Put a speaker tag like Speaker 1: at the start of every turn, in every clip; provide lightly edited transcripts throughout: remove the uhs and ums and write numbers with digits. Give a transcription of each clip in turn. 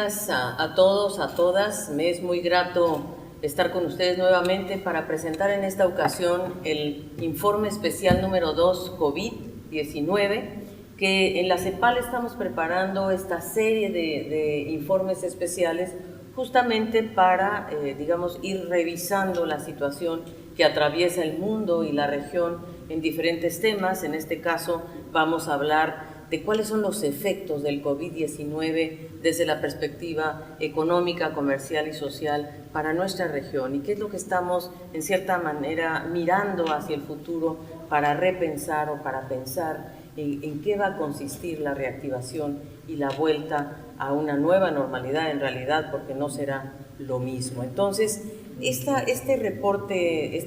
Speaker 1: días a todos, a todas. Me es muy grato estar con ustedes nuevamente para presentar en esta ocasión el informe especial número 2 COVID-19, que en la CEPAL estamos preparando esta serie de informes especiales justamente para, ir revisando la situación que atraviesa el mundo y la región en diferentes temas. En este caso vamos a hablar de cuáles son los efectos del COVID-19 desde la perspectiva económica, comercial y social para nuestra región, y qué es lo que estamos, en cierta manera, mirando hacia el futuro para repensar o para pensar en qué va a consistir la reactivación y la vuelta a una nueva normalidad en realidad, porque no será lo mismo. Entonces, este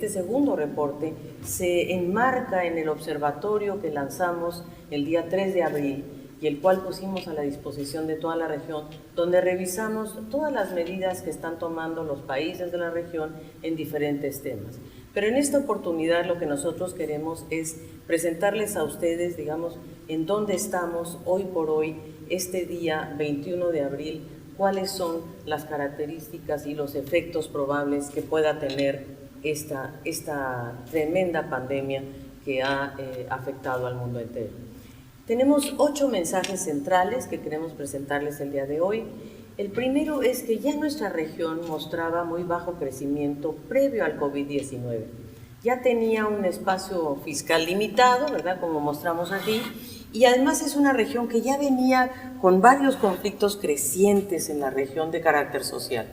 Speaker 1: segundo reporte se enmarca en el observatorio que lanzamos el día 3 de abril y el cual pusimos a la disposición de toda la región, donde revisamos todas las medidas que están tomando los países de la región en diferentes temas. Pero en esta oportunidad lo que nosotros queremos es presentarles a ustedes, en dónde estamos hoy por hoy, este día 21 de abril, cuáles son las características y los efectos probables que pueda tener esta tremenda pandemia que ha afectado al mundo entero. Tenemos 8 mensajes centrales que queremos presentarles el día de hoy. El primero es que ya nuestra región mostraba muy bajo crecimiento previo al COVID-19. Ya tenía un espacio fiscal limitado, ¿verdad?, como mostramos aquí, y además es una región que ya venía con varios conflictos crecientes en la región de carácter social.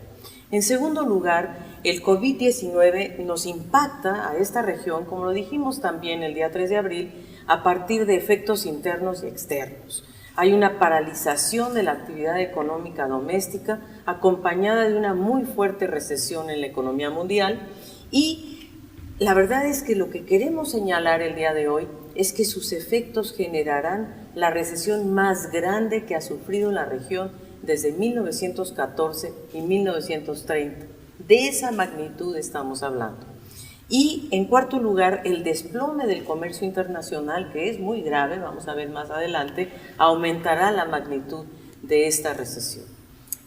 Speaker 1: En segundo lugar, el COVID-19 nos impacta a esta región, como lo dijimos también el día 3 de abril, a partir de efectos internos y externos. Hay una paralización de la actividad económica doméstica acompañada de una muy fuerte recesión en la economía mundial, y la verdad es que lo que queremos señalar el día de hoy es que sus efectos generarán la recesión más grande que ha sufrido la región desde 1914 y 1930. De esa magnitud estamos hablando. Y en cuarto lugar, el desplome del comercio internacional, que es muy grave, vamos a ver más adelante, aumentará la magnitud de esta recesión.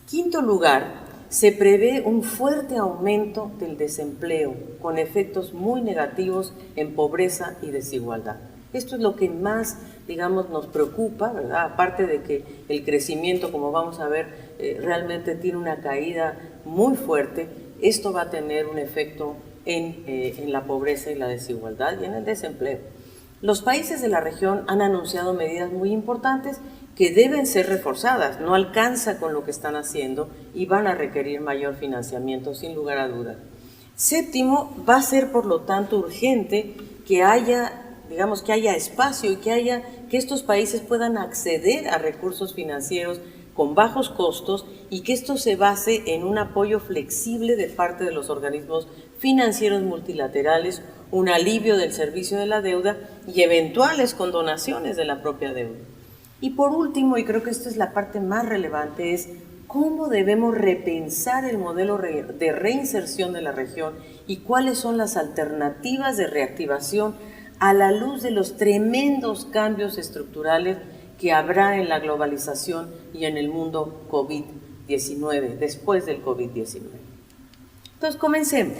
Speaker 1: Quinto lugar, se prevé un fuerte aumento del desempleo, con efectos muy negativos en pobreza y desigualdad. Esto es lo que más, nos preocupa, ¿verdad? Aparte de que el crecimiento, como vamos a ver, realmente tiene una caída muy fuerte, esto va a tener un efecto en la pobreza y la desigualdad y en el desempleo. Los países de la región han anunciado medidas muy importantes que deben ser reforzadas, no alcanza con lo que están haciendo y van a requerir mayor financiamiento, sin lugar a dudas. Séptimo, va a ser por lo tanto urgente que haya espacio y que estos países puedan acceder a recursos financieros con bajos costos y que esto se base en un apoyo flexible de parte de los organismos financieros multilaterales, un alivio del servicio de la deuda y eventuales condonaciones de la propia deuda. Y por último, y creo que esta es la parte más relevante, es cómo debemos repensar el modelo de reinserción de la región y cuáles son las alternativas de reactivación a la luz de los tremendos cambios estructurales que habrá en la globalización y en el mundo COVID-19, después del COVID-19. Entonces, comencemos.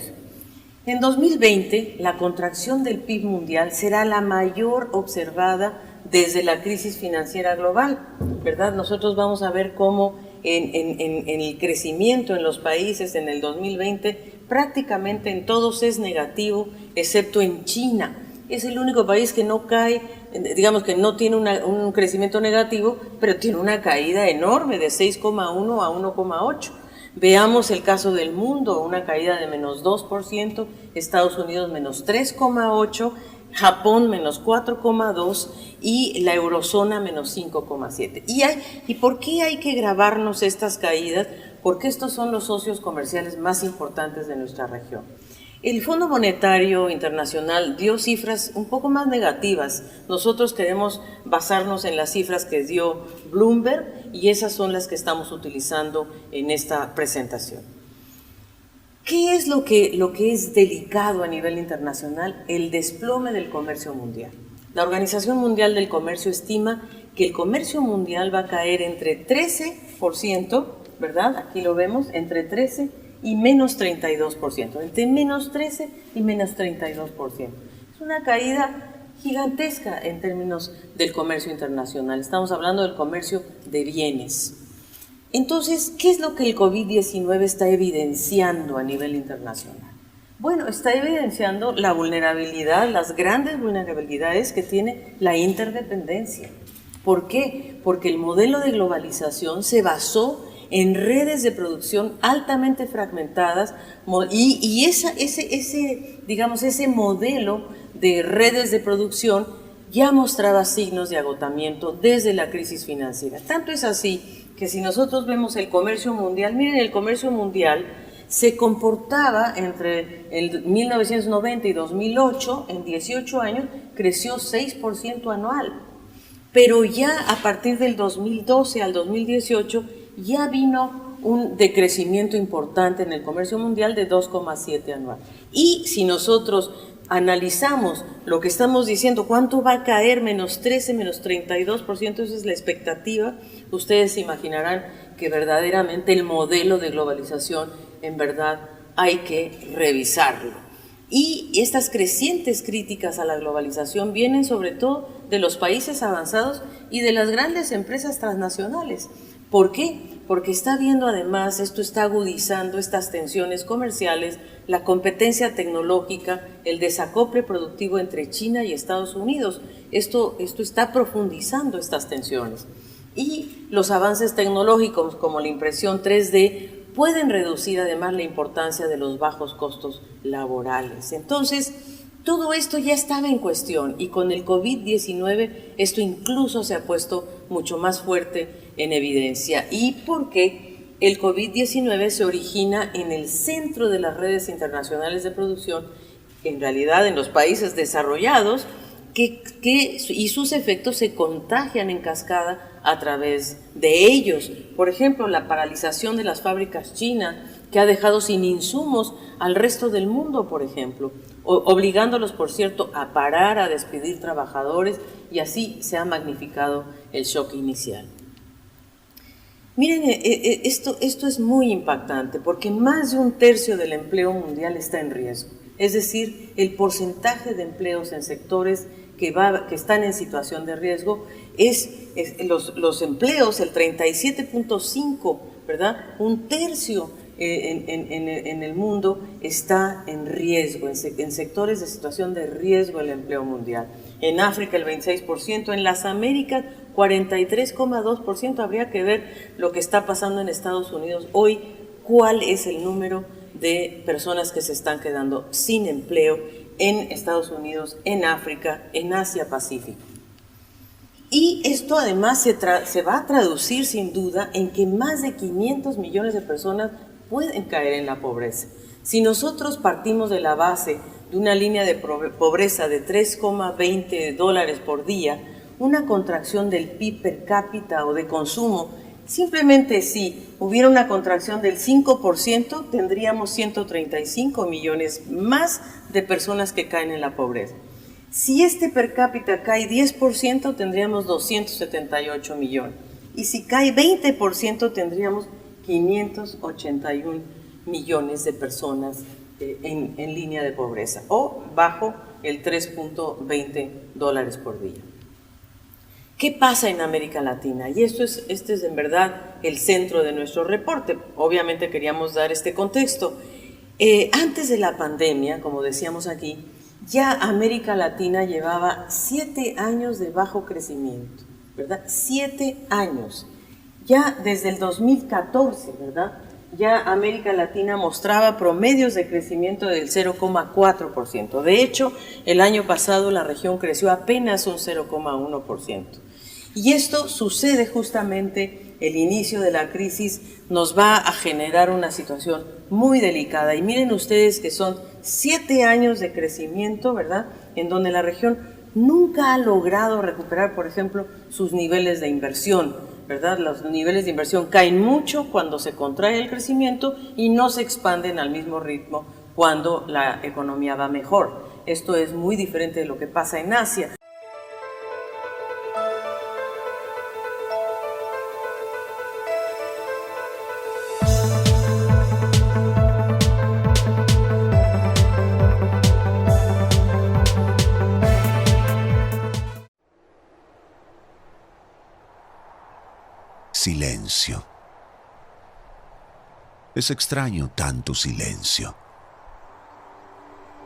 Speaker 1: En 2020, la contracción del PIB mundial será la mayor observada desde la crisis financiera global, ¿verdad? Nosotros vamos a ver cómo en el crecimiento en los países en el 2020, prácticamente en todos es negativo, excepto en China. Es el único país que no cae, que no tiene un crecimiento negativo, pero tiene una caída enorme de 6,1 a 1,8. Veamos el caso del mundo, una caída de menos 2%, Estados Unidos menos 3,8%, Japón menos 4,2% y la eurozona menos 5,7%. ¿Y por qué hay que grabarnos estas caídas? Porque estos son los socios comerciales más importantes de nuestra región. El Fondo Monetario Internacional dio cifras un poco más negativas. Nosotros queremos basarnos en las cifras que dio Bloomberg y esas son las que estamos utilizando en esta presentación. ¿Qué es lo que es delicado a nivel internacional? El desplome del comercio mundial. La Organización Mundial del Comercio estima que el comercio mundial va a caer entre 13%, ¿verdad? Aquí lo vemos, entre 13 y menos 32%, entre menos 13 y menos 32%. Es una caída gigantesca en términos del comercio internacional. Estamos hablando del comercio de bienes. Entonces, ¿qué es lo que el COVID-19 está evidenciando a nivel internacional? Bueno, está evidenciando la vulnerabilidad, las grandes vulnerabilidades que tiene la interdependencia. ¿Por qué? Porque el modelo de globalización se basó en redes de producción altamente fragmentadas y ese modelo de redes de producción ya mostraba signos de agotamiento desde la crisis financiera. Tanto es así que si nosotros vemos el comercio mundial, miren, el comercio mundial se comportaba entre el 1990 y 2008, en 18 años, creció 6% anual. Pero ya a partir del 2012 al 2018 ya vino un decrecimiento importante en el comercio mundial de 2,7 anual. Y si nosotros analizamos lo que estamos diciendo, cuánto va a caer, menos 13, menos 32%, esa es la expectativa, ustedes se imaginarán que verdaderamente el modelo de globalización, en verdad, hay que revisarlo. Y estas crecientes críticas a la globalización vienen sobre todo de los países avanzados y de las grandes empresas transnacionales. ¿Por qué? Porque está viendo además, esto está agudizando estas tensiones comerciales, la competencia tecnológica, el desacople productivo entre China y Estados Unidos. Esto está profundizando estas tensiones. Y los avances tecnológicos como la impresión 3D pueden reducir además la importancia de los bajos costos laborales. Entonces, todo esto ya estaba en cuestión y con el COVID-19 esto incluso se ha puesto mucho más fuerte en evidencia. ¿Y por qué? El COVID-19 se origina en el centro de las redes internacionales de producción, en realidad en los países desarrollados, y sus efectos se contagian en cascada a través de ellos. Por ejemplo, la paralización de las fábricas chinas, que ha dejado sin insumos al resto del mundo, por ejemplo, obligándolos, por cierto, a parar, a despedir trabajadores, y así se ha magnificado el shock inicial. Miren, esto es muy impactante porque más de un tercio del empleo mundial está en riesgo. Es decir, el porcentaje de empleos en sectores que están en situación de riesgo los empleos, el 37.5, ¿verdad? Un tercio en el mundo está en riesgo, en sectores de situación de riesgo el empleo mundial. En África el 26%, en las Américas 43,2%. Habría que ver lo que está pasando en Estados Unidos hoy, cuál es el número de personas que se están quedando sin empleo en Estados Unidos, en África, en Asia Pacífico. Y esto además se va a traducir sin duda en que más de 500 millones de personas pueden caer en la pobreza. Si nosotros partimos de la base de una línea de pobreza de $3,20 por día, una contracción del PIB per cápita o de consumo, simplemente si hubiera una contracción del 5%, tendríamos 135 millones más de personas que caen en la pobreza. Si este per cápita cae 10%, tendríamos 278 millones. Y si cae 20%, tendríamos 581 millones de personas en línea de pobreza o bajo el $3,20 por día. ¿Qué pasa en América Latina? Y este es en verdad el centro de nuestro reporte. Obviamente queríamos dar este contexto. Antes de la pandemia, como decíamos aquí, ya América Latina llevaba 7 años de bajo crecimiento, ¿verdad? 7 años. Ya desde el 2014, ¿verdad? Ya América Latina mostraba promedios de crecimiento del 0,4%. De hecho, el año pasado la región creció apenas un 0,1%. Y esto sucede justamente, el inicio de la crisis nos va a generar una situación muy delicada. Y miren ustedes que son 7 años de crecimiento, ¿verdad? En donde la región nunca ha logrado recuperar, por ejemplo, sus niveles de inversión, ¿verdad? Los niveles de inversión caen mucho cuando se contrae el crecimiento y no se expanden al mismo ritmo cuando la economía va mejor. Esto es muy diferente de lo que pasa en Asia.
Speaker 2: silencio. Es extraño tanto silencio.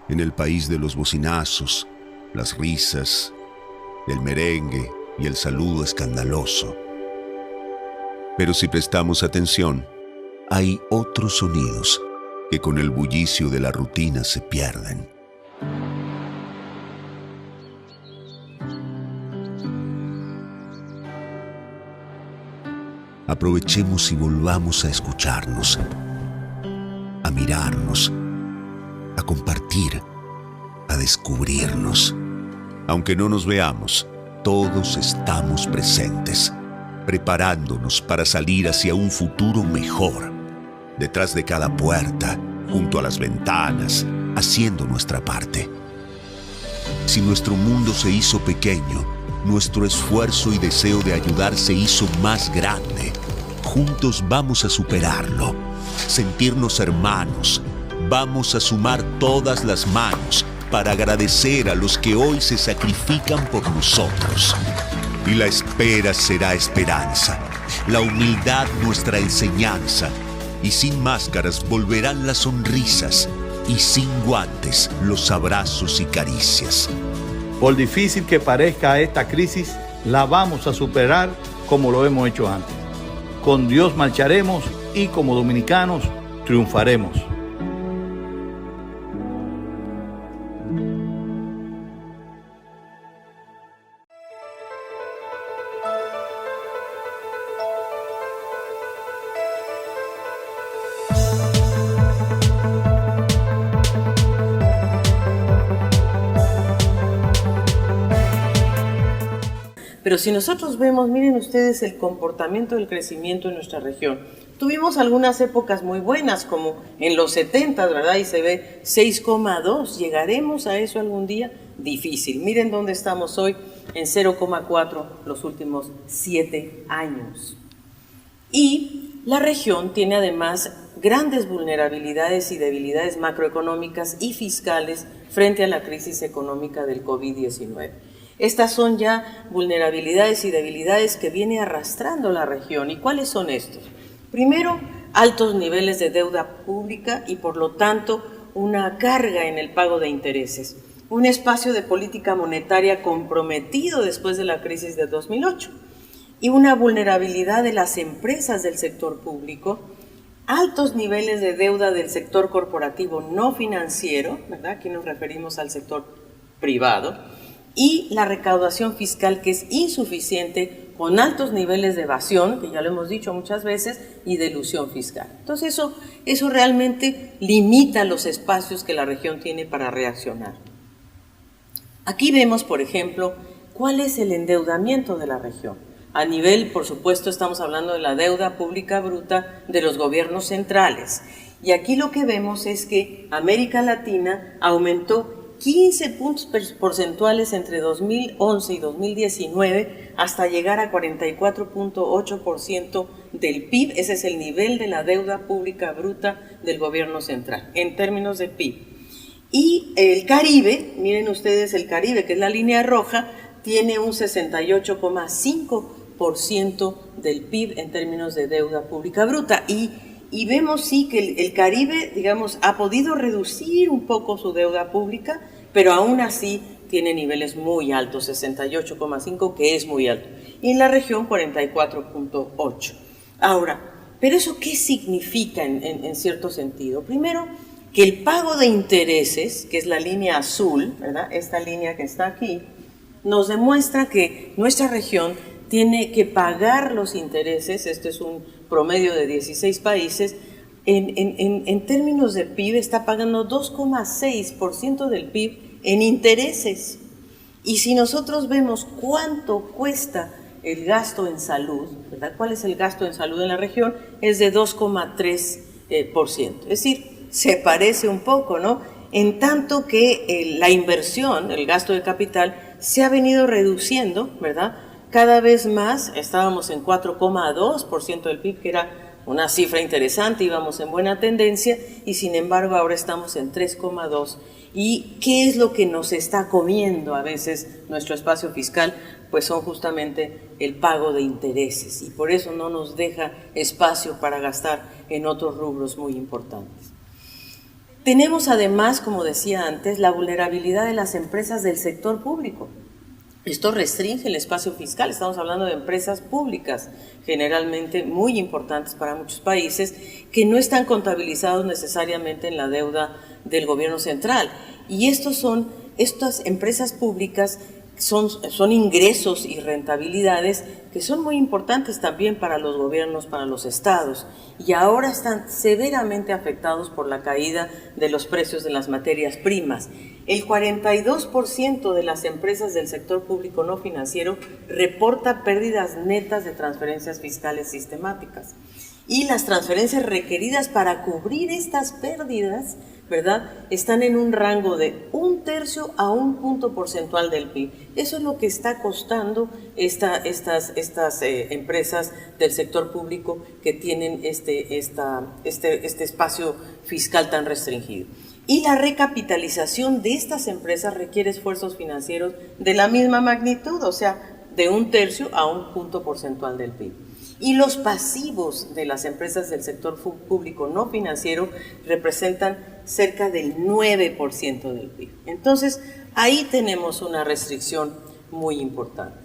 Speaker 2: En el país de los bocinazos, las risas, el merengue y el saludo escandaloso. Pero si prestamos atención, hay otros sonidos que con el bullicio de la rutina se pierden. Aprovechemos y volvamos a escucharnos, a mirarnos, a compartir, a descubrirnos. Aunque no nos veamos, todos estamos presentes, preparándonos para salir hacia un futuro mejor. Detrás de cada puerta, junto a las ventanas, haciendo nuestra parte. Si nuestro mundo se hizo pequeño, nuestro esfuerzo y deseo de ayudar se hizo más grande. Juntos vamos a superarlo, sentirnos hermanos. Vamos a sumar todas las manos para agradecer a los que hoy se sacrifican por nosotros. Y la espera será esperanza, la humildad nuestra enseñanza. Y sin máscaras volverán las sonrisas, y sin guantes los abrazos y caricias.
Speaker 3: Por difícil que parezca esta crisis, la vamos a superar como lo hemos hecho antes. Con Dios marcharemos y como dominicanos triunfaremos.
Speaker 1: Pero si nosotros vemos, miren ustedes el comportamiento del crecimiento en nuestra región. Tuvimos algunas épocas muy buenas, como en los 70, ¿verdad? Y se ve 6,2. ¿Llegaremos a eso algún día? Difícil. Miren dónde estamos hoy, en 0,4 los últimos 7 años. Y la región tiene además grandes vulnerabilidades y debilidades macroeconómicas y fiscales frente a la crisis económica del COVID-19. Estas son ya vulnerabilidades y debilidades que viene arrastrando la región. ¿Y cuáles son estos? Primero, altos niveles de deuda pública y por lo tanto una carga en el pago de intereses. Un espacio de política monetaria comprometido después de la crisis de 2008 y una vulnerabilidad de las empresas del sector público, altos niveles de deuda del sector corporativo no financiero, ¿verdad? Aquí nos referimos al sector privado, y la recaudación fiscal que es insuficiente, con altos niveles de evasión, que ya lo hemos dicho muchas veces, y de elusión fiscal. Entonces eso realmente limita los espacios que la región tiene para reaccionar. Aquí vemos, por ejemplo, cuál es el endeudamiento de la región. A nivel, por supuesto, estamos hablando de la deuda pública bruta de los gobiernos centrales. Y aquí lo que vemos es que América Latina aumentó 15 puntos porcentuales entre 2011 y 2019 hasta llegar a 44.8% del PIB. Ese es el nivel de la deuda pública bruta del gobierno central en términos de PIB. Y el Caribe, miren ustedes el Caribe, que es la línea roja, tiene un 68,5% del PIB en términos de deuda pública bruta. Y vemos sí que el Caribe, digamos, ha podido reducir un poco su deuda pública, pero aún así tiene niveles muy altos, 68,5, que es muy alto. Y en la región 44,8. Ahora, ¿pero eso qué significa en cierto sentido? Primero, que el pago de intereses, que es la línea azul, ¿verdad? Esta línea que está aquí, nos demuestra que nuestra región tiene que pagar los intereses, este es un promedio de 16 países, en términos de PIB está pagando 2,6% del PIB en intereses. Y si nosotros vemos cuánto cuesta el gasto en salud, ¿verdad? ¿Cuál es el gasto en salud en la región? Es de 2,3%. Es decir, se parece un poco, ¿no? En tanto que la inversión, el gasto de capital, se ha venido reduciendo, ¿verdad? Cada vez más, estábamos en 4,2% del PIB, que era una cifra interesante, íbamos en buena tendencia, y sin embargo ahora estamos en 3,2%. ¿Y qué es lo que nos está comiendo a veces nuestro espacio fiscal? pues son justamente el pago de intereses, y por eso no nos deja espacio para gastar en otros rubros muy importantes. Tenemos además, como decía antes, la vulnerabilidad de las empresas del sector público. Esto restringe el espacio fiscal, estamos hablando de empresas públicas, generalmente muy importantes para muchos países, que no están contabilizados necesariamente en la deuda del gobierno central. Y estas empresas públicas son ingresos y rentabilidades que son muy importantes también para los gobiernos, para los estados, y ahora están severamente afectados por la caída de los precios de las materias primas. El 42% de las empresas del sector público no financiero reporta pérdidas netas de transferencias fiscales sistemáticas. Y las transferencias requeridas para cubrir estas pérdidas, ¿verdad?, están en un rango de 1/3 a 1 punto porcentual del PIB. Eso es lo que está costando estas empresas del sector público que tienen este espacio fiscal tan restringido. Y la recapitalización de estas empresas requiere esfuerzos financieros de la misma magnitud, o sea, de 1/3 a 1 punto porcentual del PIB. Y los pasivos de las empresas del sector público no financiero representan cerca del 9% del PIB. Entonces, ahí tenemos una restricción muy importante.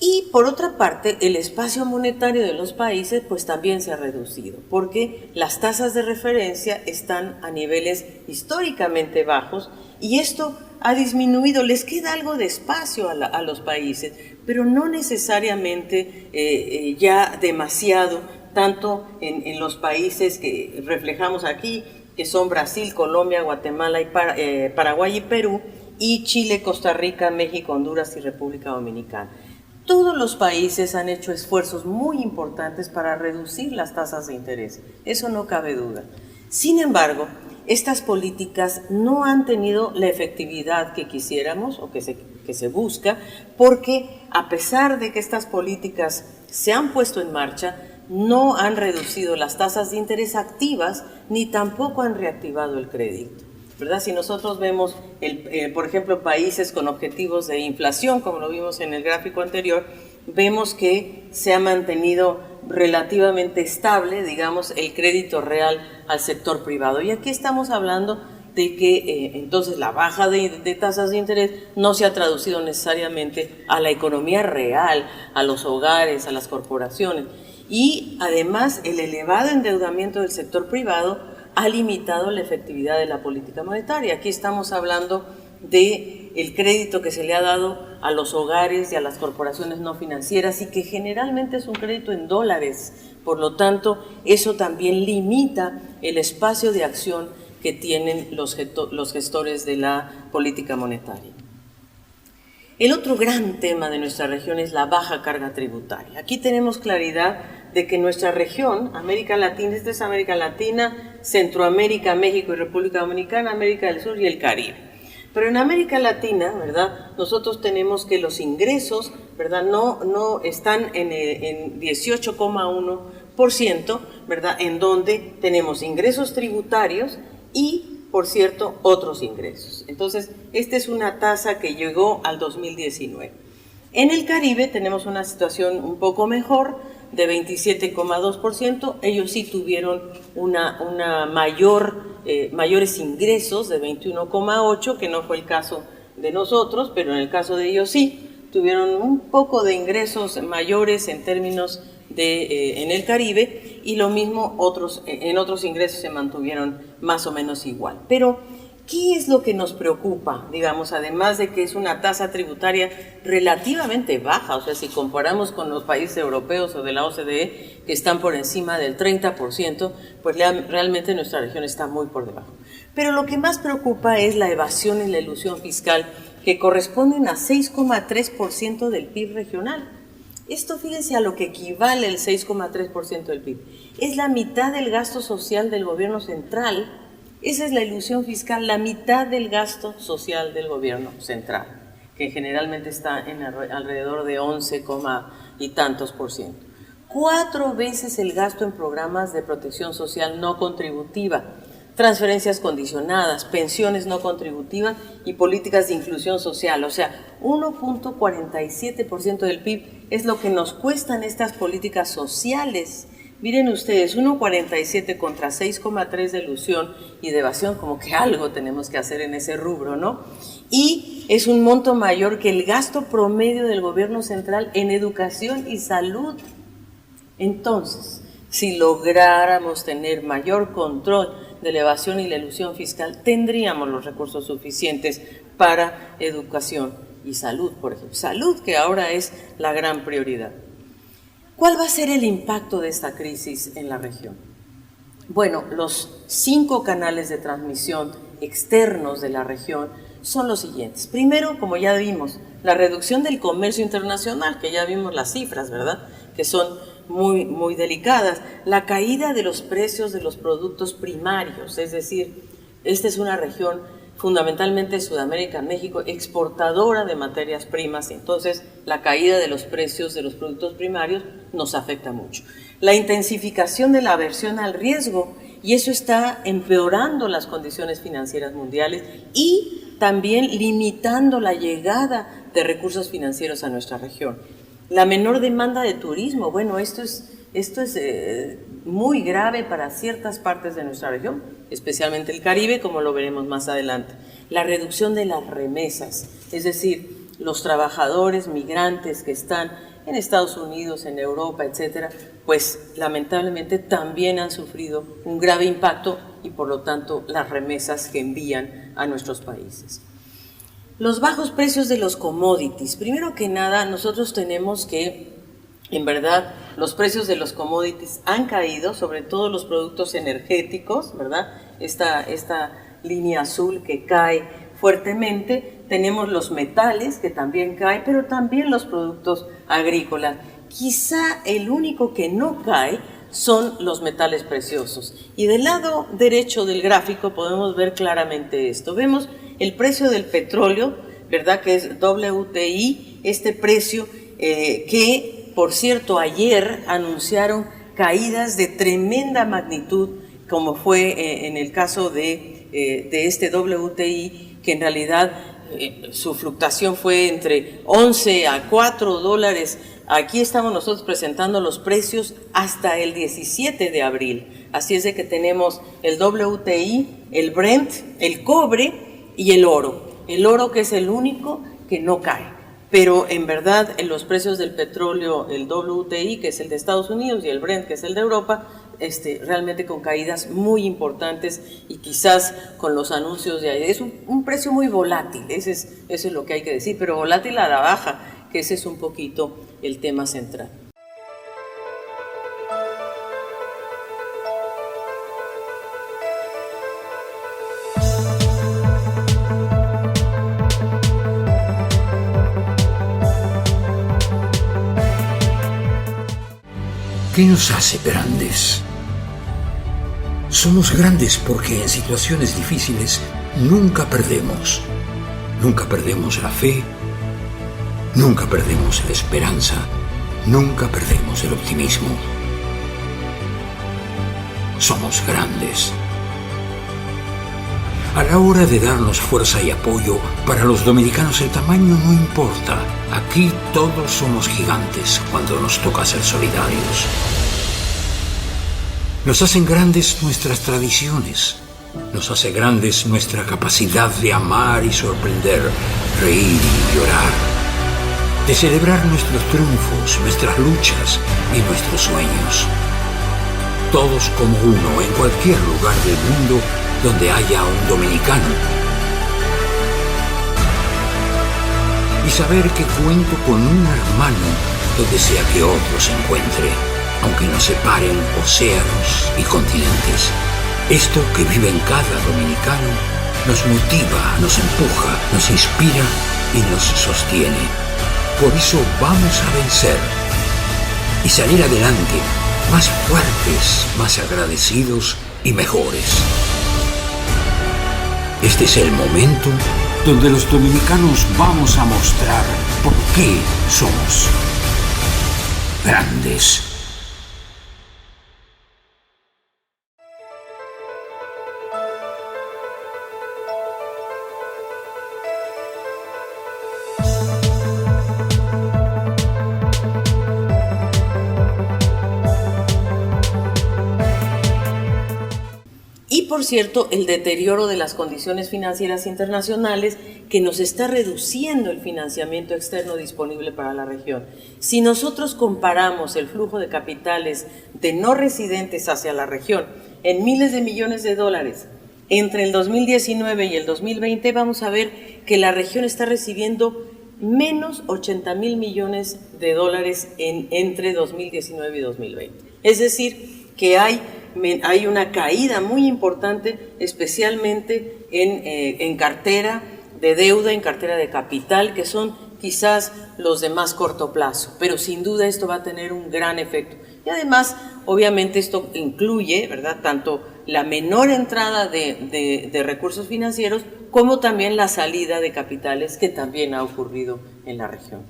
Speaker 1: Y por otra parte, el espacio monetario de los países pues también se ha reducido, porque las tasas de referencia están a niveles históricamente bajos y esto ha disminuido, les queda algo de espacio a los países, pero no necesariamente ya demasiado, tanto en los países que reflejamos aquí, que son Brasil, Colombia, Guatemala, y Paraguay y Perú, y Chile, Costa Rica, México, Honduras y República Dominicana. Todos los países han hecho esfuerzos muy importantes para reducir las tasas de interés, eso no cabe duda. Sin embargo, estas políticas no han tenido la efectividad que quisiéramos o que se busca, porque a pesar de que estas políticas se han puesto en marcha, no han reducido las tasas de interés activas ni tampoco han reactivado el crédito, ¿verdad? Si nosotros vemos, por ejemplo, países con objetivos de inflación, como lo vimos en el gráfico anterior, vemos que se ha mantenido relativamente estable, digamos, el crédito real al sector privado. Y aquí estamos hablando de que entonces la baja de tasas de interés no se ha traducido necesariamente a la economía real, a los hogares, a las corporaciones. Y además el elevado endeudamiento del sector privado ha limitado la efectividad de la política monetaria. Aquí estamos hablando de el crédito que se le ha dado a los hogares y a las corporaciones no financieras y que generalmente es un crédito en dólares. Por lo tanto, eso también limita el espacio de acción que tienen los gestores de la política monetaria. El otro gran tema de nuestra región es la baja carga tributaria. Aquí tenemos claridad de que nuestra región, América Latina, esta es América Latina, Centroamérica, México y República Dominicana, América del Sur y el Caribe. Pero en América Latina, ¿verdad?, nosotros tenemos que los ingresos, ¿verdad?, no están en 18,1%, ¿verdad?, en donde tenemos ingresos tributarios y, por cierto, otros ingresos. Entonces, esta es una tasa que llegó al 2019. En el Caribe tenemos una situación un poco mejor, de 27,2%. Ellos sí tuvieron mayores ingresos de 21,8%, que no fue el caso de nosotros, pero en el caso de ellos sí, tuvieron un poco de ingresos mayores en términos en el Caribe, y lo mismo en otros ingresos se mantuvieron más o menos igual. Pero, ¿qué es lo que nos preocupa? Digamos, además de que es una tasa tributaria relativamente baja, o sea, si comparamos con los países europeos o de la OCDE, que están por encima del 30%, pues realmente nuestra región está muy por debajo. Pero lo que más preocupa es la evasión y la elusión fiscal, que corresponden a 6,3% del PIB regional. Esto, fíjense, a lo que equivale el 6,3% del PIB. Es la mitad del gasto social del gobierno central. Esa es la ilusión fiscal, la mitad del gasto social del gobierno central, que generalmente está en alrededor de 11, y tantos %. 4 veces el gasto en programas de protección social no contributiva, transferencias condicionadas, pensiones no contributivas y políticas de inclusión social. O sea, 1.47% del PIB es lo que nos cuestan estas políticas sociales. Miren ustedes, 1.47 contra 6.3 de elusión y de evasión, como que algo tenemos que hacer en ese rubro, ¿no? Y es un monto mayor que el gasto promedio del gobierno central en educación y salud. Entonces, si lográramos tener mayor control de la evasión y la elusión fiscal, tendríamos los recursos suficientes para educación y salud, por ejemplo. Salud, que ahora es la gran prioridad. ¿Cuál va a ser el impacto de esta crisis en la región? Bueno, los 5 canales de transmisión externos de la región son los siguientes. Primero, como ya vimos, la reducción del comercio internacional, que ya vimos las cifras, ¿verdad?, que son muy delicadas. La caída de los precios de los productos primarios, es decir, esta es una región fundamentalmente Sudamérica, México, exportadora de materias primas, entonces la caída de los precios de los productos primarios nos afecta mucho. La intensificación de la aversión al riesgo, y eso está empeorando las condiciones financieras mundiales y también limitando la llegada de recursos financieros a nuestra región. La menor demanda de turismo, bueno, esto es muy grave para ciertas partes de nuestra región, especialmente el Caribe, como lo veremos más adelante. La reducción de las remesas, es decir, los trabajadores migrantes que están en Estados Unidos, en Europa, etcétera, pues lamentablemente también han sufrido un grave impacto y por lo tanto las remesas que envían a nuestros países. Los bajos precios de los commodities. Primero que nada, nosotros tenemos que, en verdad, los precios de los commodities han caído, sobre todo los productos energéticos, ¿verdad? Esta línea azul que cae fuertemente. Tenemos los metales que también caen, pero también los productos agrícolas. Quizá el único que no cae son los metales preciosos. Y del lado derecho del gráfico podemos ver claramente esto. Vemos el precio del petróleo, ¿verdad?, que es WTI, este precio que, por cierto, ayer anunciaron caídas de tremenda magnitud, como fue en el caso de este WTI, que en realidad su fluctuación fue entre 11 a 4 dólares. Aquí estamos nosotros presentando los precios hasta el 17 de abril. Así es de que tenemos el WTI, el Brent, el cobre y el oro. El oro, que es el único que no cae. Pero en verdad en los precios del petróleo, el WTI, que es el de Estados Unidos, y el Brent, que es el de Europa, realmente con caídas muy importantes y quizás con los anuncios de ayer. Es un precio muy volátil, eso es lo que hay que decir, pero volátil a la baja, que ese es un poquito el tema central.
Speaker 4: ¿Qué nos hace grandes? Somos grandes porque en situaciones difíciles nunca perdemos. Nunca perdemos la fe, nunca perdemos la esperanza, nunca perdemos el optimismo. Somos grandes. A la hora de darnos fuerza y apoyo, para los dominicanos el tamaño no importa. Aquí todos somos gigantes cuando nos toca ser solidarios. Nos hacen grandes nuestras tradiciones. Nos hace grandes nuestra capacidad de amar y sorprender, reír y llorar. De celebrar nuestros triunfos, nuestras luchas y nuestros sueños. Todos como uno en cualquier lugar del mundo donde haya un dominicano. Y saber que cuento con un hermano donde sea que otro se encuentre, aunque nos separen océanos y continentes. Esto que vive en cada dominicano nos motiva, nos empuja, nos inspira y nos sostiene. Por eso vamos a vencer y salir adelante, más fuertes, más agradecidos y mejores. Este es el momento donde los dominicanos vamos a mostrar por qué somos grandes.
Speaker 1: Y por cierto, el deterioro de las condiciones financieras internacionales que nos está reduciendo el financiamiento externo disponible para la región. Si nosotros comparamos el flujo de capitales de no residentes hacia la región en miles de millones de dólares entre el 2019 y el 2020, vamos a ver que la región está recibiendo menos 80,000 millones de dólares entre 2019 y 2020. Es decir, que hay una caída muy importante, especialmente en cartera de deuda, en cartera de capital, que son quizás los de más corto plazo, pero sin duda esto va a tener un gran efecto. Y además, obviamente esto incluye, ¿verdad?, tanto la menor entrada de recursos financieros como también la salida de capitales, que también ha ocurrido en la región.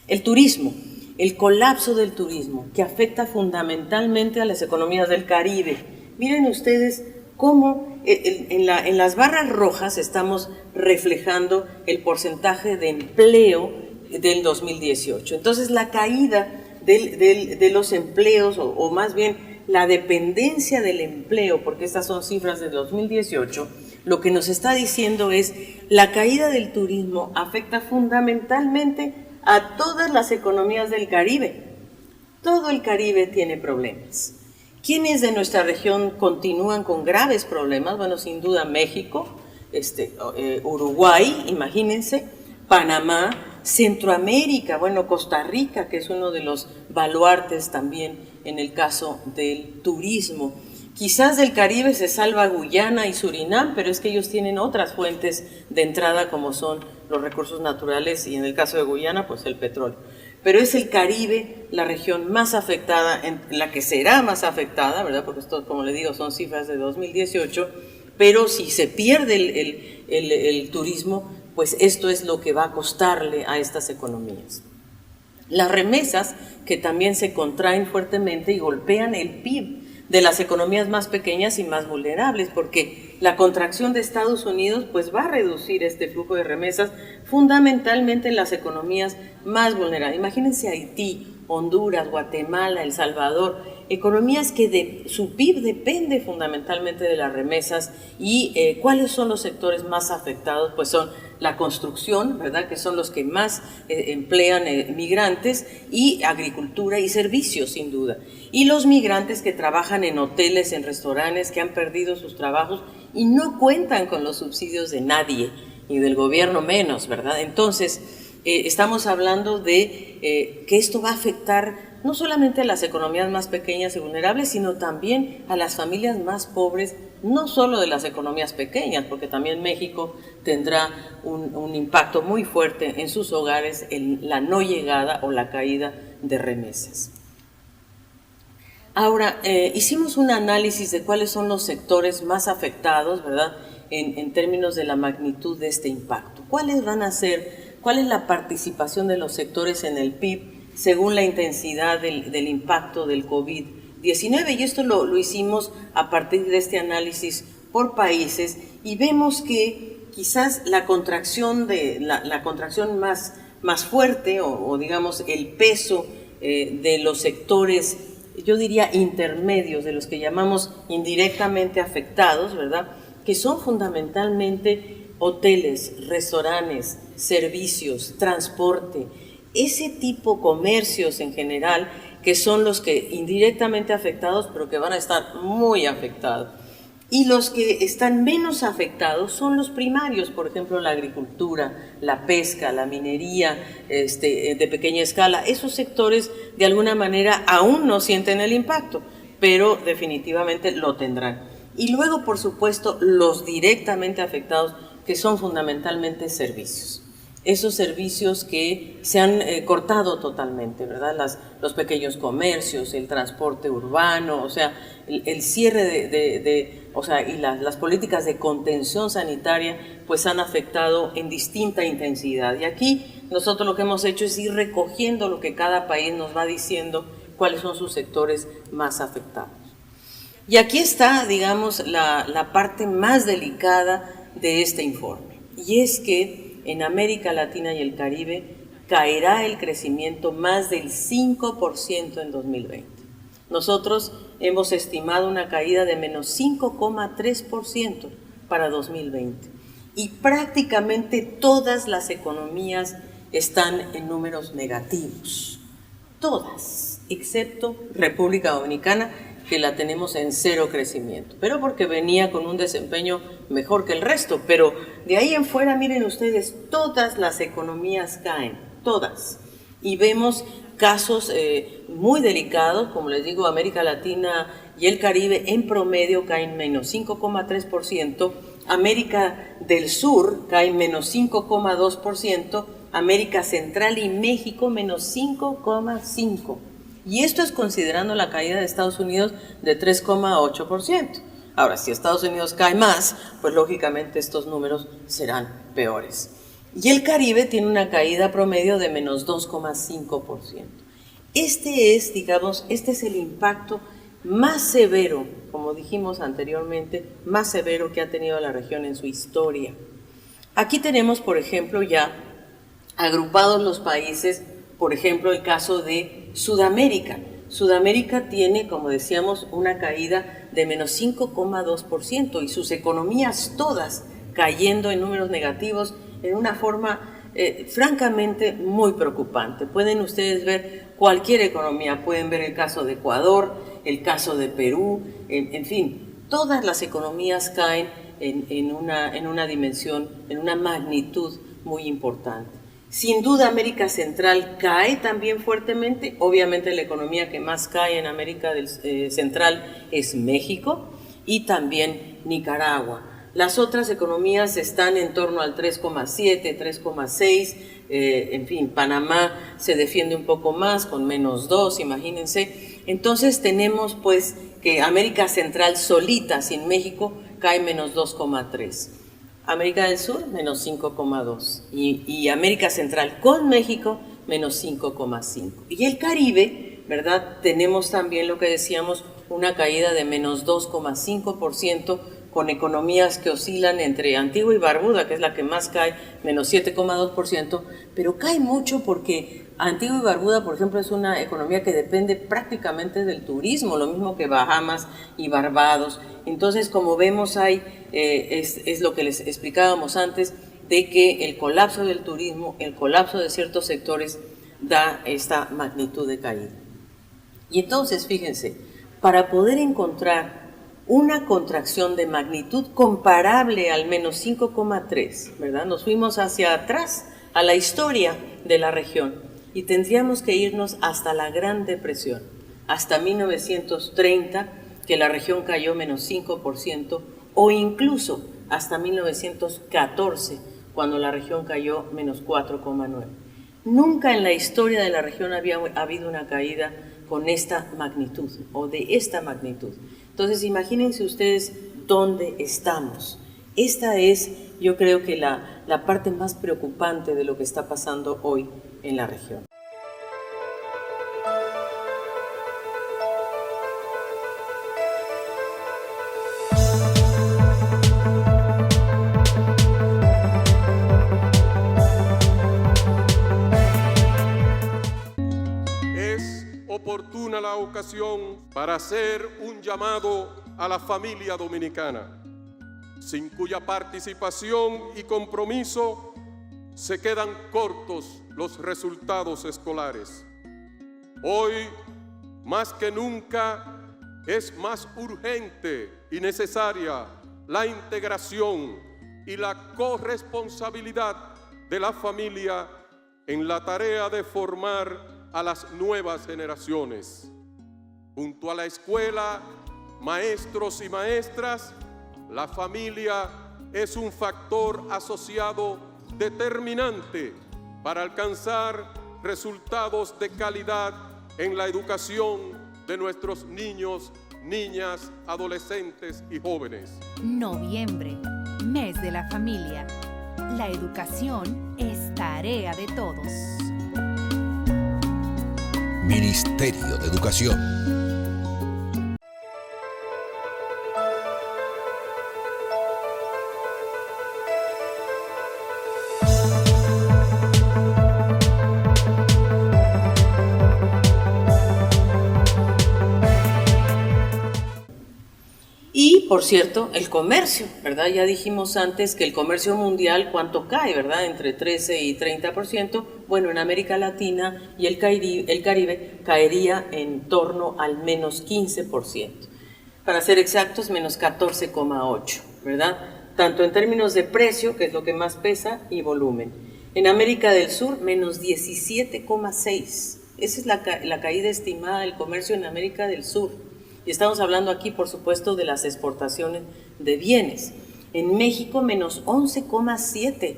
Speaker 1: El turismo. El colapso del turismo, que afecta fundamentalmente a las economías del Caribe. Miren ustedes cómo en las barras rojas estamos reflejando el porcentaje de empleo del 2018. Entonces, la caída de los empleos, o más bien la dependencia del empleo, porque estas son cifras de 2018, lo que nos está diciendo es la caída del turismo afecta fundamentalmente a todas las economías del Caribe. Todo el Caribe tiene problemas. ¿Quiénes de nuestra región continúan con graves problemas? Bueno, sin duda México, Uruguay, imagínense, Panamá, Centroamérica, bueno, Costa Rica, que es uno de los baluartes también en el caso del turismo. Quizás del Caribe se salva Guyana y Surinam, pero es que ellos tienen otras fuentes de entrada como son los recursos naturales y en el caso de Guyana, pues el petróleo. Pero es el Caribe la región más afectada, la que será más afectada, ¿verdad? Porque esto, como le digo, son cifras de 2018, pero si se pierde el turismo, pues esto es lo que va a costarle a estas economías. Las remesas, que también se contraen fuertemente y golpean el PIB de las economías más pequeñas y más vulnerables, porque la contracción de Estados Unidos pues va a reducir este flujo de remesas fundamentalmente en las economías más vulnerables. Imagínense Haití, Honduras, Guatemala, El Salvador, economías que su PIB depende fundamentalmente de las remesas. Y ¿cuáles son los sectores más afectados? Pues son la construcción, ¿verdad?, que son los que más emplean migrantes, y agricultura y servicios, sin duda. Y los migrantes que trabajan en hoteles, en restaurantes, que han perdido sus trabajos y no cuentan con los subsidios de nadie, y del gobierno menos, ¿verdad? Entonces, estamos hablando de que esto va a afectar no solamente a las economías más pequeñas y vulnerables, sino también a las familias más pobres, no solo de las economías pequeñas, porque también México tendrá un impacto muy fuerte en sus hogares en la no llegada o la caída de remesas. Ahora, hicimos un análisis de cuáles son los sectores más afectados, ¿verdad?, en términos de la magnitud de este impacto. ¿Cuáles van a ser, cuál es la participación de los sectores en el PIB según la intensidad del impacto del COVID-19? Y esto lo hicimos a partir de este análisis por países, y vemos que quizás la contracción más fuerte, o digamos el peso de los sectores, yo diría intermedios, de los que llamamos indirectamente afectados, ¿verdad?, que son fundamentalmente hoteles, restaurantes, servicios, transporte, ese tipo, comercios en general, que son los que indirectamente afectados, pero que van a estar muy afectados. Y los que están menos afectados son los primarios, por ejemplo, la agricultura, la pesca, la minería de pequeña escala. Esos sectores, de alguna manera, aún no sienten el impacto, pero definitivamente lo tendrán. Y luego, por supuesto, los directamente afectados, que son fundamentalmente servicios. Esos servicios que se han cortado totalmente, ¿verdad? Los pequeños comercios, el transporte urbano, o sea, el cierre o sea, y las políticas de contención sanitaria pues han afectado en distinta intensidad. Y aquí nosotros lo que hemos hecho es ir recogiendo lo que cada país nos va diciendo, cuáles son sus sectores más afectados. Y aquí está, digamos, la parte más delicada de este informe, y es que en América Latina y el Caribe caerá el crecimiento más del 5% en 2020. Nosotros hemos estimado una caída de menos 5,3% para 2020. Y prácticamente todas las economías están en números negativos. Todas, excepto República Dominicana, que la tenemos en cero crecimiento, pero porque venía con un desempeño mejor que el resto. Pero de ahí en fuera, miren ustedes, todas las economías caen, todas. Y vemos casos muy delicados, como les digo, América Latina y el Caribe en promedio caen menos 5,3%, América del Sur cae menos 5,2%, América Central y México menos 5,5%. Y esto es considerando la caída de Estados Unidos de 3,8%. Ahora, si Estados Unidos cae más, pues lógicamente estos números serán peores. Y el Caribe tiene una caída promedio de menos 2,5%. Este es el impacto más severo, como dijimos anteriormente, más severo que ha tenido la región en su historia. Aquí tenemos, por ejemplo, ya agrupados los países, por ejemplo, el caso de Sudamérica. Sudamérica tiene, como decíamos, una caída de menos 5,2% y sus economías todas cayendo en números negativos en una forma francamente muy preocupante. Pueden ustedes ver cualquier economía, pueden ver el caso de Ecuador, el caso de Perú, en fin, todas las economías caen en una dimensión, en una magnitud muy importante. Sin duda América Central cae también fuertemente. Obviamente la economía que más cae en América Central es México y también Nicaragua. Las otras economías están en torno al 3,7, 3,6, en fin, Panamá se defiende un poco más con menos 2, imagínense. Entonces tenemos pues que América Central solita, sin México, cae menos 2,3. América del Sur, menos 5,2. Y América Central con México, menos 5,5. Y el Caribe, ¿verdad? Tenemos también lo que decíamos, una caída de menos 2,5%, con economías que oscilan entre Antigua y Barbuda, que es la que más cae, menos 7,2%, pero cae mucho porque Antigua y Barbuda, por ejemplo, es una economía que depende prácticamente del turismo, lo mismo que Bahamas y Barbados. Entonces, como vemos, es lo que les explicábamos antes, de que el colapso del turismo, el colapso de ciertos sectores, da esta magnitud de caída. Y entonces, fíjense, para poder encontrar una contracción de magnitud comparable al menos 5,3, ¿verdad? Nos fuimos hacia atrás, a la historia de la región, y tendríamos que irnos hasta la Gran Depresión, hasta 1930, que la región cayó menos 5%, o incluso hasta 1914, cuando la región cayó menos 4,9%. Nunca en la historia de la región había habido una caída con esta magnitud, o de esta magnitud. Entonces, imagínense ustedes dónde estamos. Esta es, yo creo que la parte más preocupante de lo que está pasando hoy en la región.
Speaker 5: Oportuna la ocasión para hacer un llamado a la familia dominicana, sin cuya participación y compromiso se quedan cortos los resultados escolares. Hoy, más que nunca, es más urgente y necesaria la integración y la corresponsabilidad de la familia en la tarea de formar a las nuevas generaciones. Junto a la escuela, maestros y maestras, la familia es un factor asociado determinante para alcanzar resultados de calidad en la educación de nuestros niños, niñas, adolescentes y jóvenes.
Speaker 6: Noviembre, mes de la familia. La educación es tarea de todos.
Speaker 7: Ministerio de Educación.
Speaker 1: Y, por cierto, el comercio, ¿verdad? Ya dijimos antes que el comercio mundial, ¿cuánto cae, verdad? Entre 13 y 30%. Bueno, en América Latina y el Caribe caería en torno al menos 15%. Para ser exactos, menos 14,8%, ¿verdad? Tanto en términos de precio, que es lo que más pesa, y volumen. En América del Sur, menos 17,6%. Esa es la caída estimada del comercio en América del Sur. Y estamos hablando aquí, por supuesto, de las exportaciones de bienes. En México, menos 11,7%.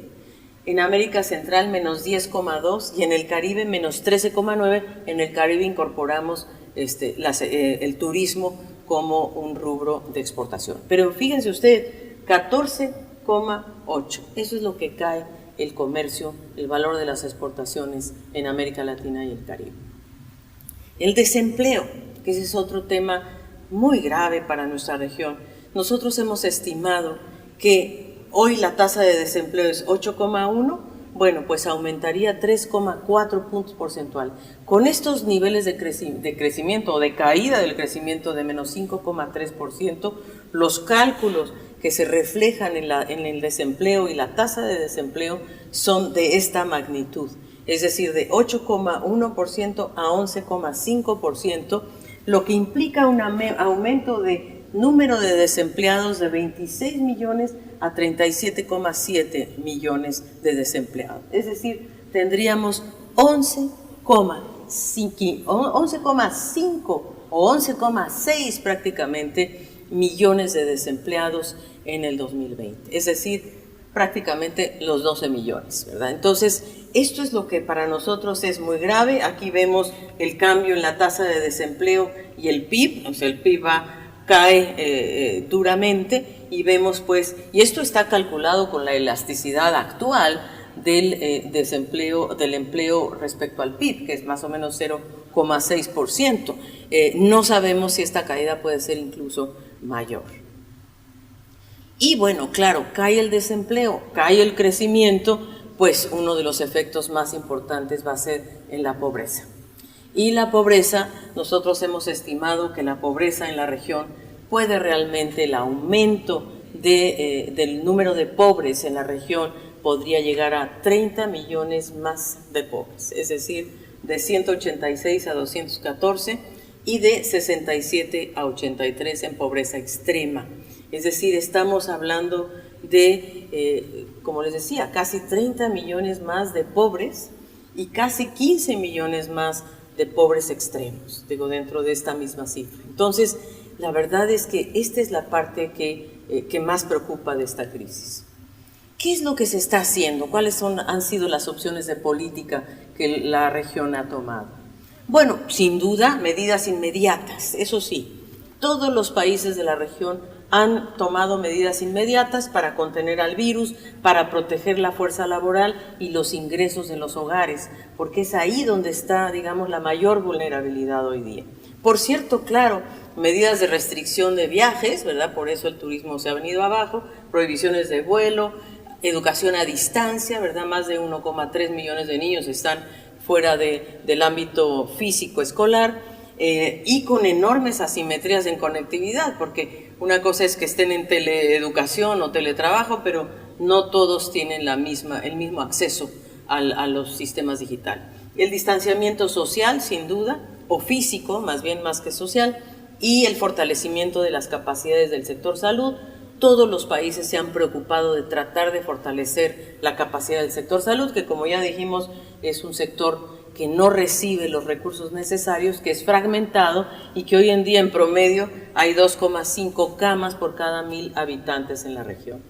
Speaker 1: En América Central, menos 10,2%. Y en el Caribe, menos 13,9%. En el Caribe incorporamos el turismo como un rubro de exportación. Pero fíjense usted, 14,8%. Eso es lo que cae el comercio, el valor de las exportaciones en América Latina y el Caribe. El desempleo, que ese es otro tema muy grave para nuestra región. Nosotros hemos estimado que hoy la tasa de desempleo es 8,1%, bueno, pues aumentaría 3,4 puntos porcentuales. Con estos niveles de crecimiento o de caída del crecimiento de menos 5,3%, los cálculos que se reflejan en el desempleo y la tasa de desempleo son de esta magnitud, es decir, de 8,1% a 11,5%, lo que implica un aumento de número de desempleados de 26 millones a 37,7 millones de desempleados. Es decir, tendríamos 11,5 o 11,6 prácticamente millones de desempleados en el 2020. Es decir, prácticamente los 12 millones, ¿verdad? Entonces, esto es lo que para nosotros es muy grave. Aquí vemos el cambio en la tasa de desempleo y el PIB, o sea, el PIB cae duramente y vemos pues, y esto está calculado con la elasticidad actual del del empleo respecto al PIB, que es más o menos 0,6%. No sabemos si esta caída puede ser incluso mayor. Y bueno, claro, cae el desempleo, cae el crecimiento, pues uno de los efectos más importantes va a ser en la pobreza. Y la pobreza, nosotros hemos estimado que la pobreza en la región puede realmente, el aumento del número de pobres en la región podría llegar a 30 millones más de pobres, es decir, de 186 a 214 y de 67 a 83 en pobreza extrema. Es decir, estamos hablando de, como les decía, casi 30 millones más de pobres y casi 15 millones más de pobres extremos, digo, dentro de esta misma cifra. Entonces, la verdad es que esta es la parte que más preocupa de esta crisis. ¿Qué es lo que se está haciendo? ¿Cuáles han sido las opciones de política que la región ha tomado? Bueno, sin duda, medidas inmediatas, eso sí. Todos los países de la región han tomado medidas inmediatas para contener al virus, para proteger la fuerza laboral y los ingresos de los hogares, porque es ahí donde está, digamos, la mayor vulnerabilidad hoy día. Por cierto, claro, medidas de restricción de viajes, ¿verdad? Por eso el turismo se ha venido abajo, prohibiciones de vuelo, educación a distancia, ¿verdad? Más de 1,3 millones de niños están fuera del ámbito físico escolar, y con enormes asimetrías en conectividad, porque una cosa es que estén en teleeducación o teletrabajo, pero no todos tienen el mismo acceso a los sistemas digitales. El distanciamiento social, sin duda, o físico, más bien más que social, y el fortalecimiento de las capacidades del sector salud. Todos los países se han preocupado de tratar de fortalecer la capacidad del sector salud, que como ya dijimos es un sector que no recibe los recursos necesarios, que es fragmentado y que hoy en día en promedio hay 2,5 camas por cada 1,000 habitantes en la región.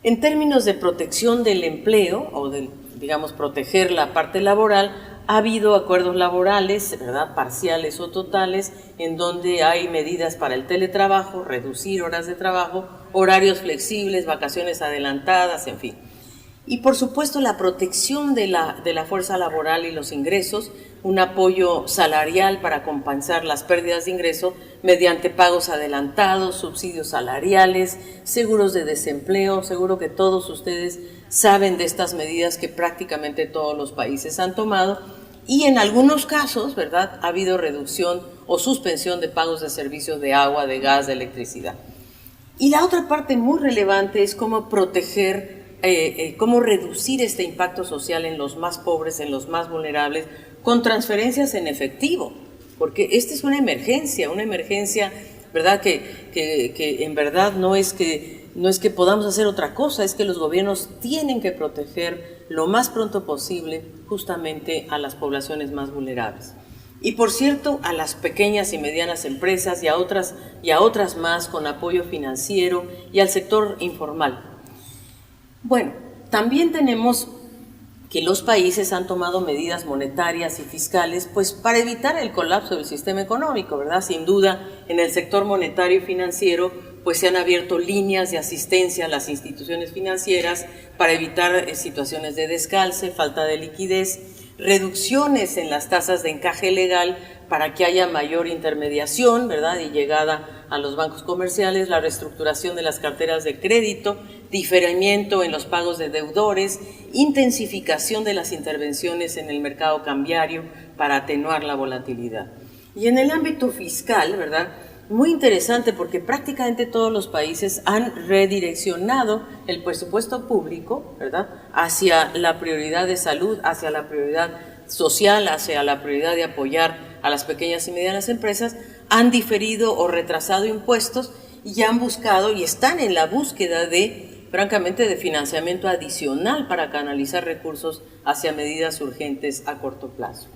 Speaker 1: En términos de protección del empleo, o de, digamos, proteger la parte laboral, ha habido acuerdos laborales, ¿verdad?, parciales o totales, en donde hay medidas para el teletrabajo, reducir horas de trabajo, horarios flexibles, vacaciones adelantadas, en fin. Y por supuesto la protección de la fuerza laboral y los ingresos, un apoyo salarial para compensar las pérdidas de ingreso mediante pagos adelantados, subsidios salariales, seguros de desempleo. Seguro que todos ustedes saben de estas medidas que prácticamente todos los países han tomado, y en algunos casos, ¿verdad?, ha habido reducción o suspensión de pagos de servicios de agua, de gas, de electricidad. Y la otra parte muy relevante es cómo proteger, cómo reducir este impacto social en los más pobres, en los más vulnerables, con transferencias en efectivo, porque esta es una emergencia, ¿verdad? Que en verdad no es que podamos hacer otra cosa, es que los gobiernos tienen que proteger lo más pronto posible justamente a las poblaciones más vulnerables. Y por cierto, a las pequeñas y medianas empresas y a otras más con apoyo financiero y al sector informal. Bueno, también tenemos que los países han tomado medidas monetarias y fiscales pues para evitar el colapso del sistema económico, ¿verdad? Sin duda, en el sector monetario y financiero pues se han abierto líneas de asistencia a las instituciones financieras para evitar situaciones de descalce, falta de liquidez, reducciones en las tasas de encaje legal para que haya mayor intermediación, ¿verdad? Y llegada a los bancos comerciales, la reestructuración de las carteras de crédito, diferimiento en los pagos de deudores, intensificación de las intervenciones en el mercado cambiario para atenuar la volatilidad. Y en el ámbito fiscal, ¿verdad? Muy interesante porque prácticamente todos los países han redireccionado el presupuesto público, ¿verdad?, hacia la prioridad de salud, hacia la prioridad social, hacia la prioridad de apoyar a las pequeñas y medianas empresas, han diferido o retrasado impuestos y han buscado y están en la búsqueda francamente, de financiamiento adicional para canalizar recursos hacia medidas urgentes a corto plazo.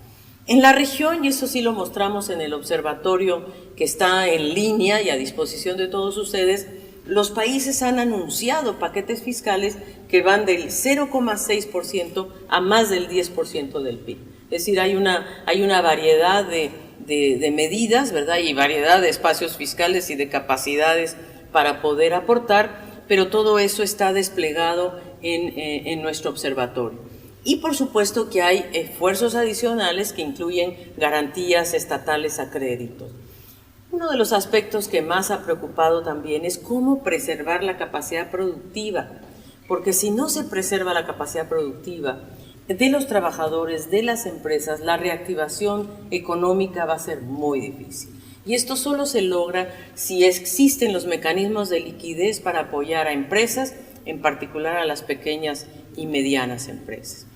Speaker 1: En la región, y eso sí lo mostramos en el observatorio que está en línea y a disposición de todos ustedes, los países han anunciado paquetes fiscales que van del 0,6% a más del 10% del PIB. Es decir, hay una variedad de medidas, ¿verdad? Y variedad de espacios fiscales y de capacidades para poder aportar, pero todo eso está desplegado en nuestro observatorio. Y por supuesto que hay esfuerzos adicionales que incluyen garantías estatales a créditos. Uno de los aspectos que más ha preocupado también es cómo preservar la capacidad productiva, porque si no se preserva la capacidad productiva de los trabajadores, de las empresas, la reactivación económica va a ser muy difícil. Y esto solo se logra si existen los mecanismos de liquidez para apoyar a empresas, en particular a las pequeñas y medianas empresas.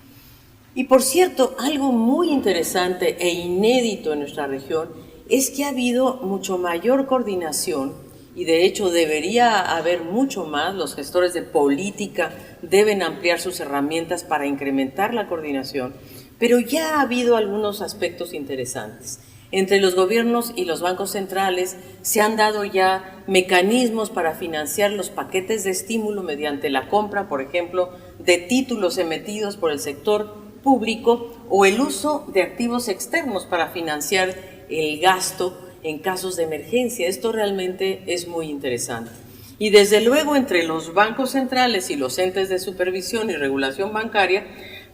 Speaker 1: Y por cierto, algo muy interesante e inédito en nuestra región es que ha habido mucho mayor coordinación y de hecho debería haber mucho más. Los gestores de política deben ampliar sus herramientas para incrementar la coordinación, pero ya ha habido algunos aspectos interesantes. Entre los gobiernos y los bancos centrales se han dado ya mecanismos para financiar los paquetes de estímulo mediante la compra, por ejemplo, de títulos emitidos por el sector público o el uso de activos externos para financiar el gasto en casos de emergencia. Esto realmente es muy interesante. Y desde luego entre los bancos centrales y los entes de supervisión y regulación bancaria,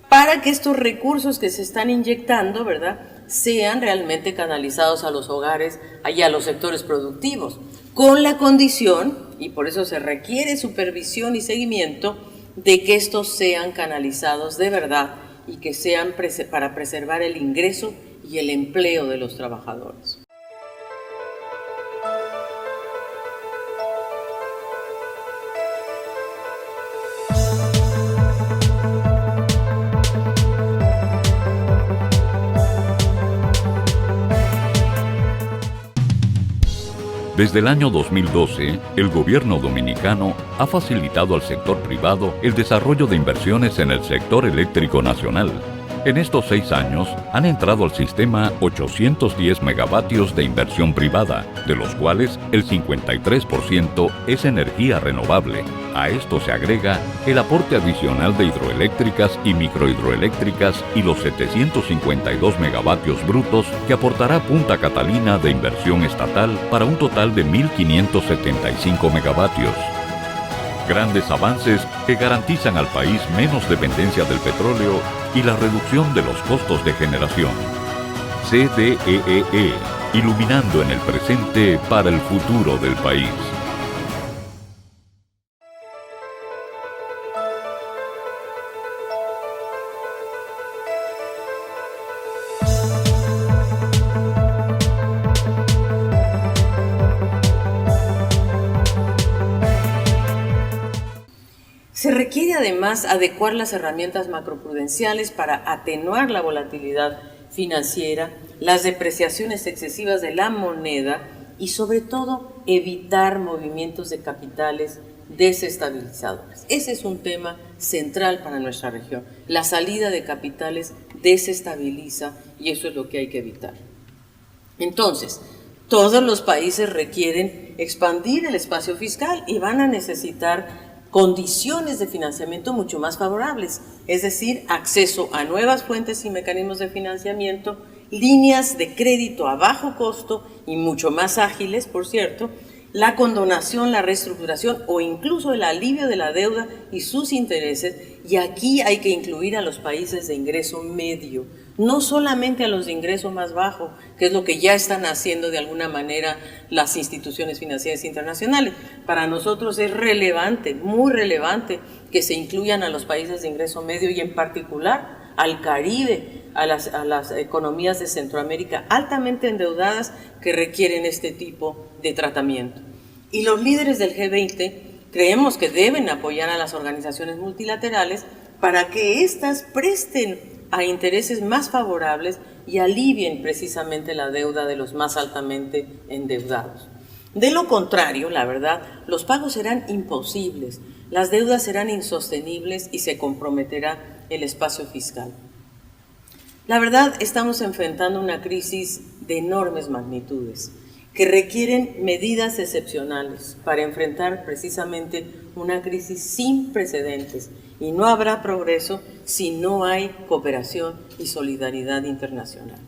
Speaker 1: para que estos recursos que se están inyectando, ¿verdad?, sean realmente canalizados a los hogares y a los sectores productivos, con la condición, y por eso se requiere supervisión y seguimiento, de que estos sean canalizados de verdad y que sean para preservar el ingreso y el empleo de los trabajadores.
Speaker 8: Desde el año 2012, el gobierno dominicano ha facilitado al sector privado el desarrollo de inversiones en el sector eléctrico nacional. En estos 6 años han entrado al sistema 810 megavatios de inversión privada, de los cuales el 53% es energía renovable. A esto se agrega el aporte adicional de hidroeléctricas y microhidroeléctricas y los 752 megavatios brutos que aportará Punta Catalina de inversión estatal para un total de 1.575 megavatios. Grandes avances que garantizan al país menos dependencia del petróleo y la reducción de los costos de generación. CDEE, iluminando en el presente para el futuro del país.
Speaker 1: Se requiere además adecuar las herramientas macroprudenciales para atenuar la volatilidad financiera, las depreciaciones excesivas de la moneda y sobre todo evitar movimientos de capitales desestabilizadores. Ese es un tema central para nuestra región. La salida de capitales desestabiliza y eso es lo que hay que evitar. Entonces, todos los países requieren expandir el espacio fiscal y van a necesitar condiciones de financiamiento mucho más favorables, es decir, acceso a nuevas fuentes y mecanismos de financiamiento, líneas de crédito a bajo costo y mucho más ágiles, por cierto, la condonación, la reestructuración o incluso el alivio de la deuda y sus intereses, y aquí hay que incluir a los países de ingreso medio, no solamente a los de ingreso más bajo, que es lo que ya están haciendo de alguna manera las instituciones financieras internacionales. Para nosotros es relevante, muy relevante, que se incluyan a los países de ingreso medio y en particular al Caribe, a las economías de Centroamérica altamente endeudadas que requieren este tipo de tratamiento. Y los líderes del G20 creemos que deben apoyar a las organizaciones multilaterales para que éstas presten a intereses más favorables y alivien precisamente la deuda de los más altamente endeudados. De lo contrario, la verdad, los pagos serán imposibles, las deudas serán insostenibles y se comprometerá el espacio fiscal. La verdad, estamos enfrentando una crisis de enormes magnitudes que requieren medidas excepcionales para enfrentar precisamente una crisis sin precedentes y no habrá progreso si no hay cooperación y solidaridad internacional.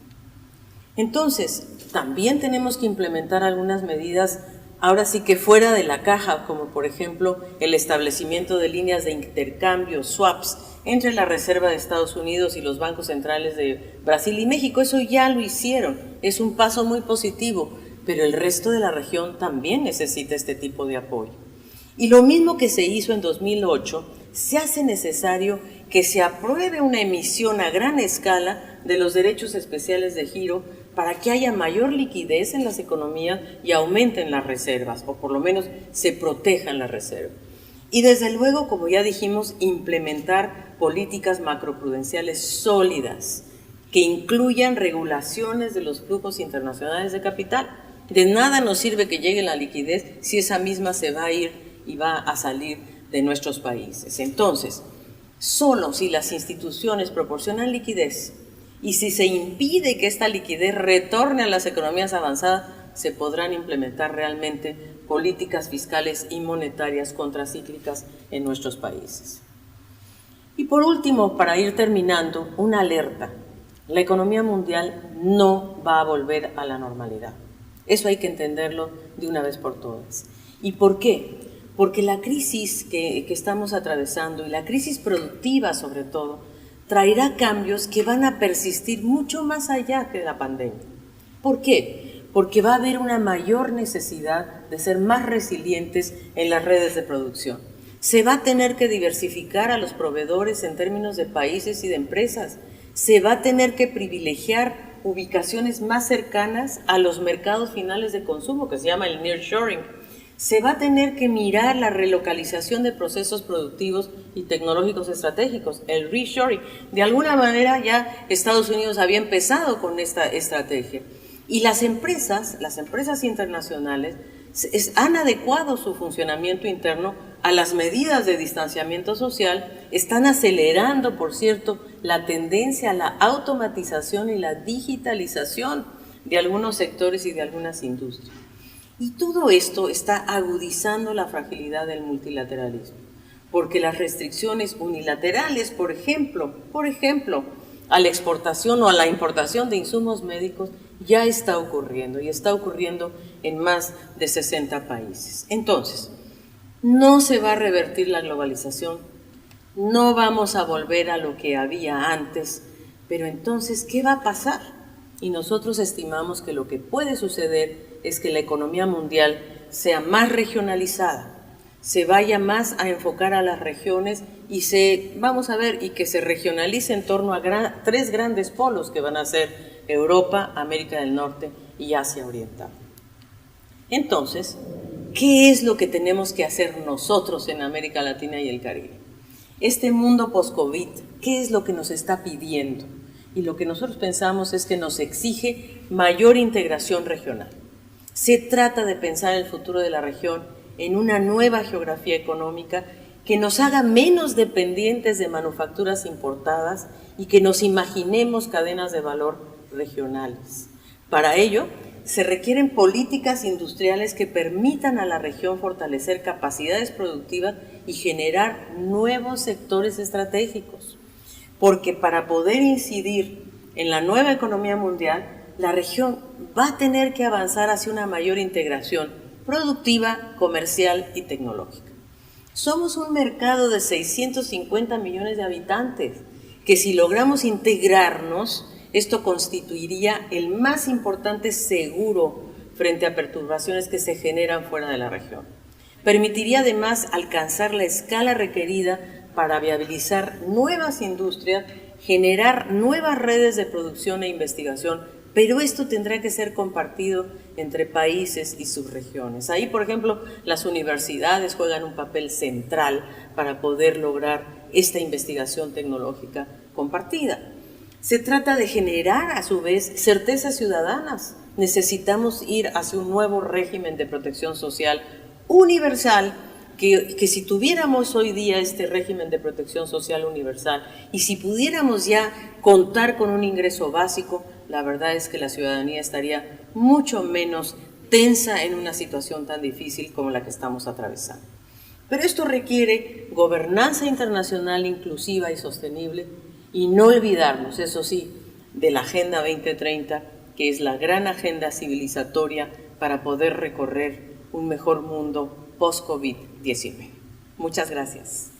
Speaker 1: Entonces, también tenemos que implementar algunas medidas ahora sí que fuera de la caja, como por ejemplo el establecimiento de líneas de intercambio, swaps, entre la Reserva de Estados Unidos y los bancos centrales de Brasil y México. Eso ya lo hicieron, es un paso muy positivo, pero el resto de la región también necesita este tipo de apoyo. Y lo mismo que se hizo en 2008, se hace necesario que se apruebe una emisión a gran escala de los derechos especiales de giro para que haya mayor liquidez en las economías y aumenten las reservas, o por lo menos se protejan las reservas. Y desde luego, como ya dijimos, implementar políticas macroprudenciales sólidas que incluyan regulaciones de los flujos internacionales de capital. De nada nos sirve que llegue la liquidez si esa misma se va a ir y va a salir de nuestros países. Entonces, solo si las instituciones proporcionan liquidez y si se impide que esta liquidez retorne a las economías avanzadas, se podrán implementar realmente políticas fiscales y monetarias contracíclicas en nuestros países. Y por último, para ir terminando, una alerta. La economía mundial no va a volver a la normalidad. Eso hay que entenderlo de una vez por todas. ¿Y por qué? Porque la crisis que estamos atravesando y la crisis productiva sobre todo, traerá cambios que van a persistir mucho más allá que la pandemia. ¿Por qué? Porque va a haber una mayor necesidad de ser más resilientes en las redes de producción. Se va a tener que diversificar a los proveedores en términos de países y de empresas. Se va a tener que privilegiar ubicaciones más cercanas a los mercados finales de consumo, que se llama el nearshoring. Se va a tener que mirar la relocalización de procesos productivos y tecnológicos estratégicos, el reshoring. De alguna manera ya Estados Unidos había empezado con esta estrategia. Y las empresas internacionales han adecuado su funcionamiento interno a las medidas de distanciamiento social, están acelerando, por cierto, la tendencia a la automatización y la digitalización de algunos sectores y de algunas industrias. Y todo esto está agudizando la fragilidad del multilateralismo, porque las restricciones unilaterales, por ejemplo, a la exportación o a la importación de insumos médicos, ya está ocurriendo y está ocurriendo en más de 60 países. Entonces, no se va a revertir la globalización, no vamos a volver a lo que había antes, pero entonces, ¿qué va a pasar? Y nosotros estimamos que lo que puede suceder es que la economía mundial sea más regionalizada, se vaya más a enfocar a las regiones y que se regionalice en torno a tres grandes polos que van a ser Europa, América del Norte y Asia Oriental. Entonces, ¿qué es lo que tenemos que hacer nosotros en América Latina y el Caribe? Este mundo post-COVID, ¿qué es lo que nos está pidiendo? Y lo que nosotros pensamos es que nos exige mayor integración regional. Se trata de pensar el futuro de la región en una nueva geografía económica que nos haga menos dependientes de manufacturas importadas y que nos imaginemos cadenas de valor regionales. Para ello, se requieren políticas industriales que permitan a la región fortalecer capacidades productivas y generar nuevos sectores estratégicos. Porque para poder incidir en la nueva economía mundial, la región va a tener que avanzar hacia una mayor integración productiva, comercial y tecnológica. Somos un mercado de 650 millones de habitantes, que si logramos integrarnos, esto constituiría el más importante seguro frente a perturbaciones que se generan fuera de la región. Permitiría además alcanzar la escala requerida para viabilizar nuevas industrias, generar nuevas redes de producción e investigación, pero esto tendrá que ser compartido entre países y subregiones. Ahí, por ejemplo, las universidades juegan un papel central para poder lograr esta investigación tecnológica compartida. Se trata de generar, a su vez, certezas ciudadanas. Necesitamos ir hacia un nuevo régimen de protección social universal, que si tuviéramos hoy día este régimen de protección social universal y si pudiéramos ya contar con un ingreso básico, la verdad es que la ciudadanía estaría mucho menos tensa en una situación tan difícil como la que estamos atravesando. Pero esto requiere gobernanza internacional inclusiva y sostenible y no olvidarnos, eso sí, de la Agenda 2030, que es la gran agenda civilizatoria para poder recorrer un mejor mundo post-COVID-19. Muchas gracias.